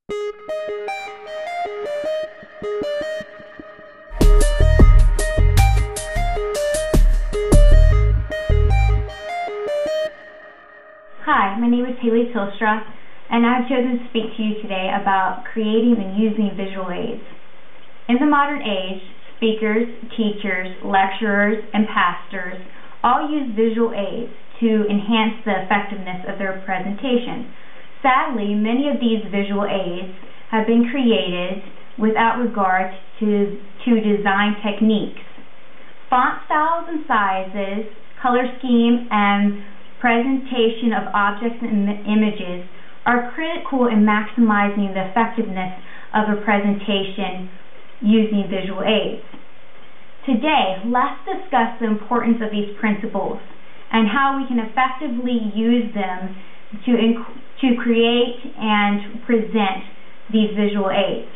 Hi, my name is Haley Tilstra, and I've chosen to speak to you today about creating and using visual aids. In the modern age, speakers, teachers, lecturers, and pastors all use visual aids to enhance the effectiveness of their presentation. Sadly, many of these visual aids have been created without regard to design techniques. Font styles and sizes, color scheme, and presentation of objects and images are critical in maximizing the effectiveness of a presentation using visual aids. Today, let's discuss the importance of these principles and how we can effectively use them to create and present these visual aids.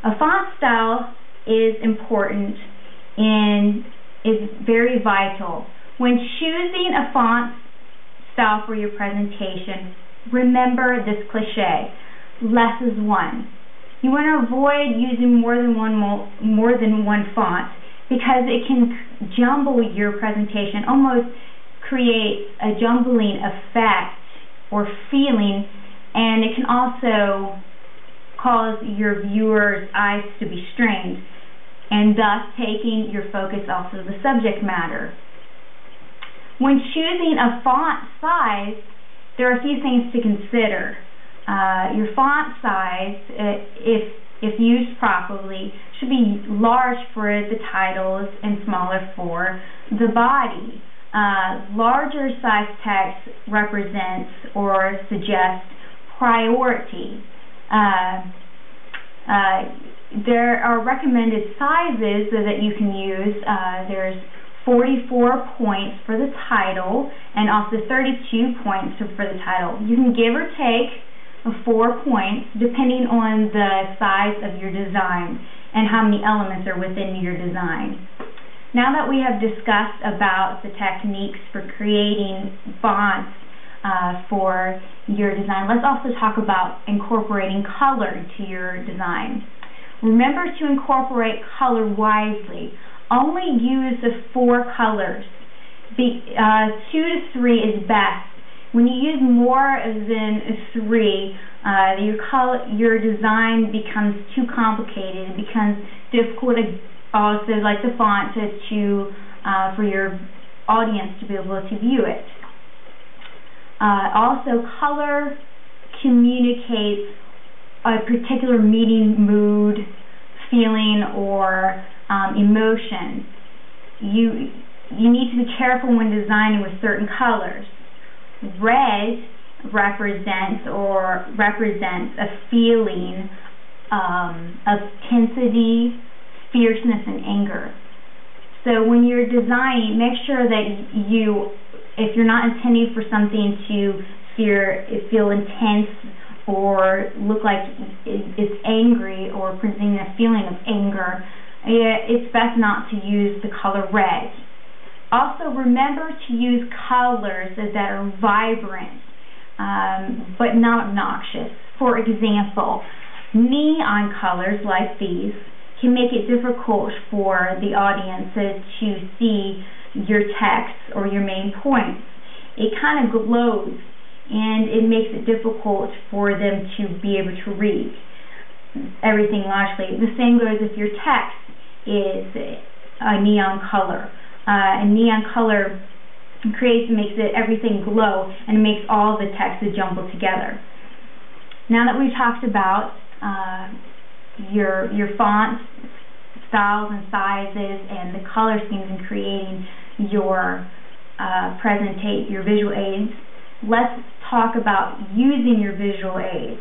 A font style is important and is very vital. When choosing a font style for your presentation, remember this cliche: less is one. You want to avoid using more than one font because it can jumble your presentation, almost create a jumbling effect or feeling, and it can also cause your viewers' eyes to be strained, and thus taking your focus off of the subject matter. When choosing a font size, there are a few things to consider. Your font size, if used properly, should be large for the titles and smaller for the body. Larger size text represents or suggests priority. There are recommended sizes that you can use. There's 44 points for the title and also 32 points for the title. You can give or take 4 points depending on the size of your design and how many elements are within your design. Now that we have discussed about the techniques for creating fonts for your design, let's also talk about incorporating color into your design. Remember to incorporate color wisely. Only use the 4 colors. 2 to 3 is best. When you use more than 3, your design becomes too complicated. It becomes difficult to also, like the font, for your audience to be able to view it. Also, color communicates a particular meaning, mood, feeling, or emotion. You need to be careful when designing with certain colors. Red represents a feeling of intensity, fierceness, and anger. So when you're designing, make sure that if you're not intending for something to feel intense or look like it's angry or presenting a feeling of anger, it's best not to use the color red. Also, remember to use colors that are vibrant but not obnoxious. For example, neon colors like these can make it difficult for the audience to see your text or your main points. It kind of glows, and it makes it difficult for them to be able to read everything largely. The same goes if your text is a neon color. A neon color makes everything glow, and it makes all the text jumble together. Now that we've talked about your fonts, styles and sizes, and the color schemes in creating your visual aids, let's talk about using your visual aids.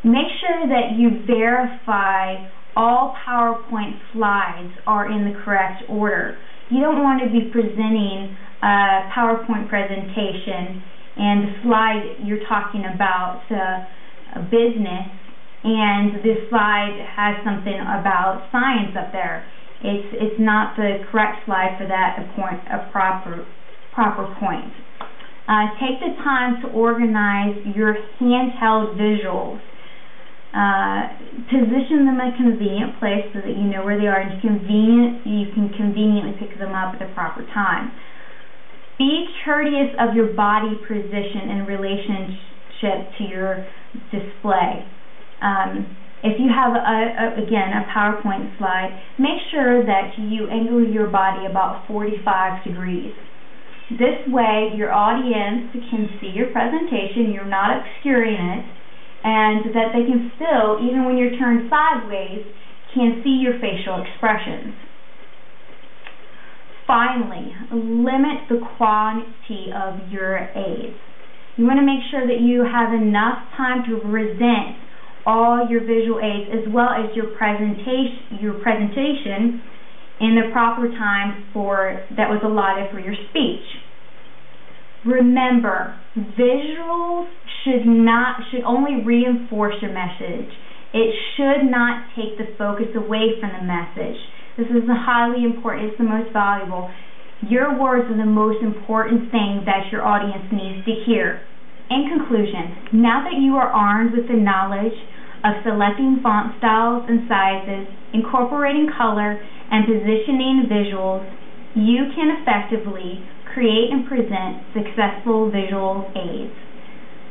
Make sure that you verify all PowerPoint slides are in the correct order. You don't want to be presenting a PowerPoint presentation and the slide you're talking about a business, and this slide has something about science up there. It's not the correct slide for that proper point. Take the time to organize your handheld visuals Position them in a convenient place so that you know where they are and you can conveniently pick them up at the proper time. Be courteous of your body position in relationship to your display. If you have, again, a PowerPoint slide, make sure that you angle your body about 45 degrees. This way, your audience can see your presentation, you're not obscuring it, and that they can still, even when you're turned sideways, can see your facial expressions. Finally, limit the quantity of your aids. You want to make sure that you have enough time to present all your visual aids as well as your presentation in the proper time that was allotted for your speech. Remember, visuals should only reinforce your message. It should not take the focus away from the message. This is highly important. It's the most valuable. Your words are the most important thing that your audience needs to hear. In conclusion, now that you are armed with the knowledge of selecting font styles and sizes, incorporating color, and positioning visuals, you can effectively create and present successful visual aids.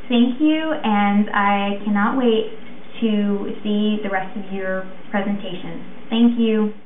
Thank you, and I cannot wait to see the rest of your presentation. Thank you.